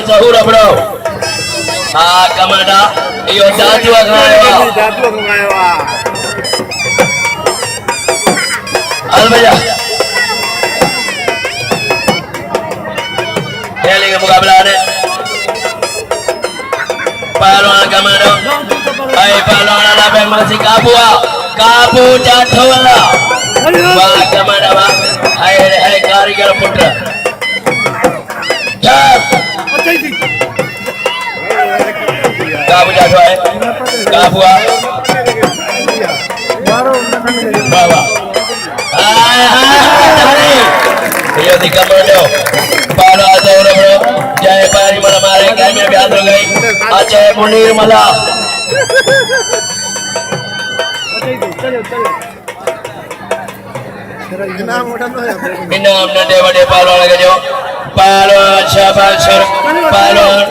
जहूर अपड़ो हाँ कमांडा यो जादू खाएगा अल भैया खेलने के मुकाबला ने पहलवान कमांडो आई पहलवान वाला बैग मसी काबू जाठो वाला वाह कमांडा वाह आई कारीगर पुत्र काबू जाठो है काबू बाबा ये दिखा मरो बारा दौड़ बड़ो जय पारी मला मारे काय में ब्याज हो गई अजय मुनीर मला इनाम न दे बड़े पहलवान के जो पहलवान शाबाश पहलवान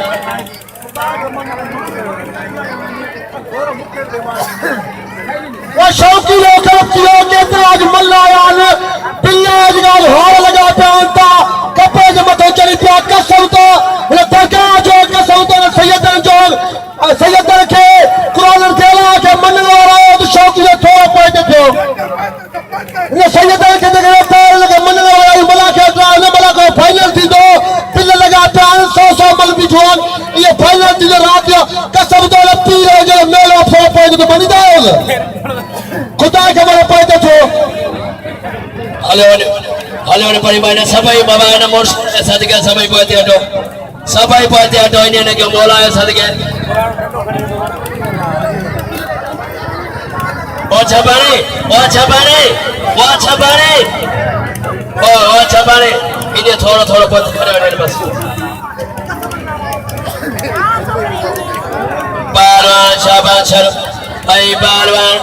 वो शौकी लोग के आज मल्लायान पिल्लाज गाल हार लगा पे अंता कपे जे मतो चली पिया कसम तो तका जो कसम तो सैयदन के कुरान केला के मन वाला तो शौकी जो थोड़ा पड़ते थे ने सैयदन के देखे पैर लगे मन वाला मला के ड्राइव ने मला को फाइनल थी दो पिल्ला लगा पे 100 मल बिठवान ये फाइनल थी रात कसम तो पी रहे जो मेलो थोड़ा पड़ते तो बनी जाओगे खुदा के मला पड़ते थे हलो परिवार सबै बाबा ने मोर सदके सबै पहुंचे हटो इन्हें के बोला है सदके ओ छपाने इन्हें थोड़ा पहुंच करे बस पहलवान शाबाश आई पहलवान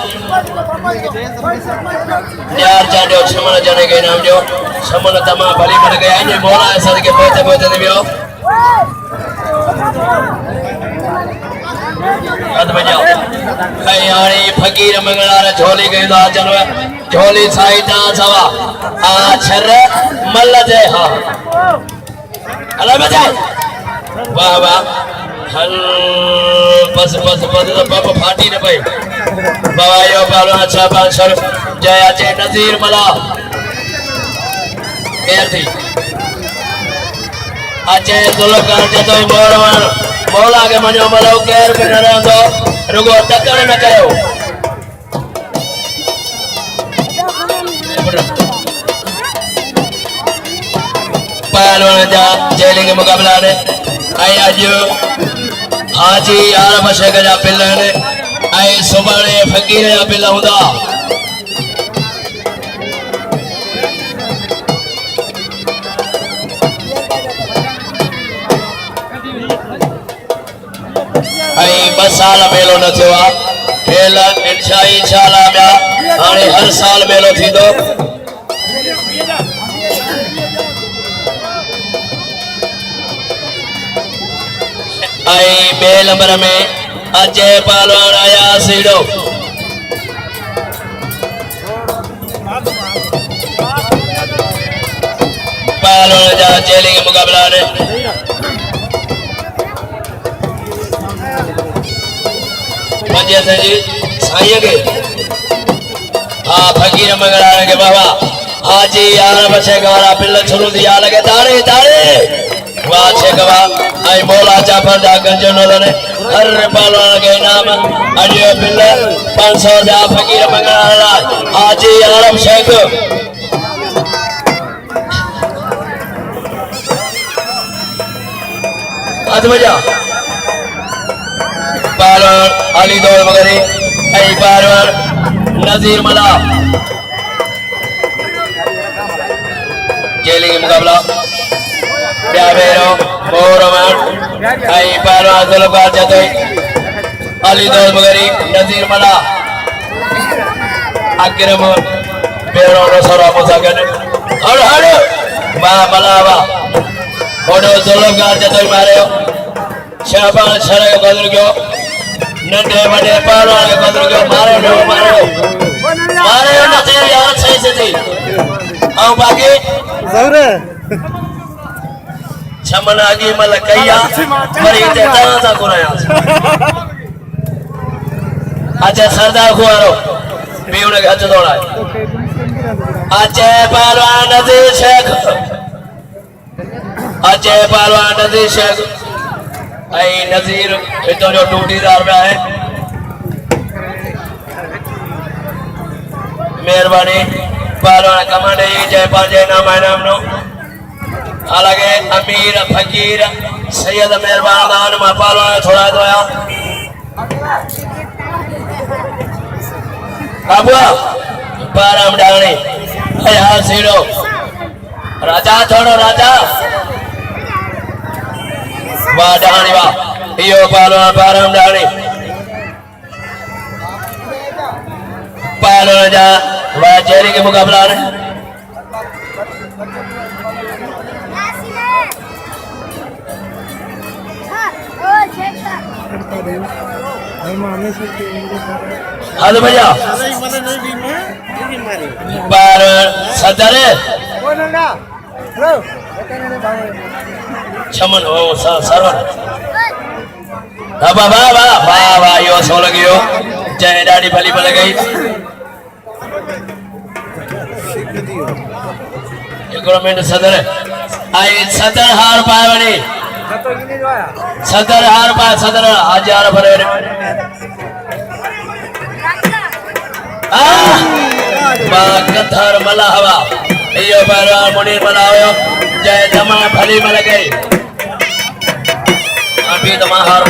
यार जाने क्षमण जाने के नाम जो क्षमण तमा भली बन गया इन्हें बोला है सदके पहुंचे दिव्यो अद बजाओ खयानी फकीर मंगलार झोली गई दा चलो झोली साई दा सवा आछर मल्ल जय हां अला बजाए वाह वाह हल बस तो बाप फाटी न भाई बाबा यो बालो अच्छा बांसर जय अजय नजीर मला केथी अजय दुलकार जतोय मोरवन मौला के मनो मलो केर पे न रहंदो रुगो टक्कर न कयो पहलवान जा जेलिंग के मुकाबला ने आई आज हाजी यार बशे का जा पिल्ला ने आई सुबाने फकीर या पिल्ला हुदा आई बस साल मेलो न थियो आ खेल इंशाअल्लाह में हाने हर साल मेलो थींदो आई बे नंबर में अजय पहलवान आया सीढ़ो पहलवान जा जेलिंग के मुकाबला ने पंजे से जी साईं के हाँ फकीर मंगला के बाबा हाजी यार बचे गवारा पिल्ला छुरू दिया लगे तारे वाह छे गवा आई मौला जाफर जा गंजो न ने हर पहलवान के नाम अजय पिल्ला 500 जा फकीर मंगला हाजी यार शेख अदमजा पहलवान अली दौड़ वगैरह आई पहलवान नजीर मला जेलिंग के मुकाबला प्यावेरो मोरमान आई पहलवान दुलकार जतोय अली दौड़ वगैरह नजीर मला अकरम बेरो नो सरा मोसागन हड़ बा मलावा ओडो दुलकार जतोय मारे शाबाश शरय कदर गयो नंदे बड़े पहलवान के कदर गयो मारे न तेरे यार सही से थी आओ बाकी जरूर छमन आगी मल कया वरी ते ता सा कोराया अच्छा सरदार खुआरो भी उन हथ दौड़ा अजय पहलवान नजीर शेख अजय पहलवान नजीर शेख आई नजीर इतो जो टूटीदार में है मेहरबानी पहलवान कमांडे जयपाल जय नाम है नाम नो అలాగే అమీర్ ఫకీర్ సయ్యద్ మెహర్బాన్ దాన్ మా పహలవాन थोड़ा दोया बाबू पाराम डाणी हया सीडो राजा छोड़ो राजा वाह डाणी वाह यो पहलवान पाराम डाणी पहलवान जा वाह जेरी के मुकाबला ने हेलो भैया पर सदर छमन हो सरवर वाह वाह वाह वाह वाह यो सो लगियो जय डाडी भली भले गई एकड़ो मिनट सदर आई सदर हार पावनी सदर हार पा सदर हजार भरे कथर मला हवा यो पहलवान मुनीर मलायो जय जमा भली मल गई अभी तो हार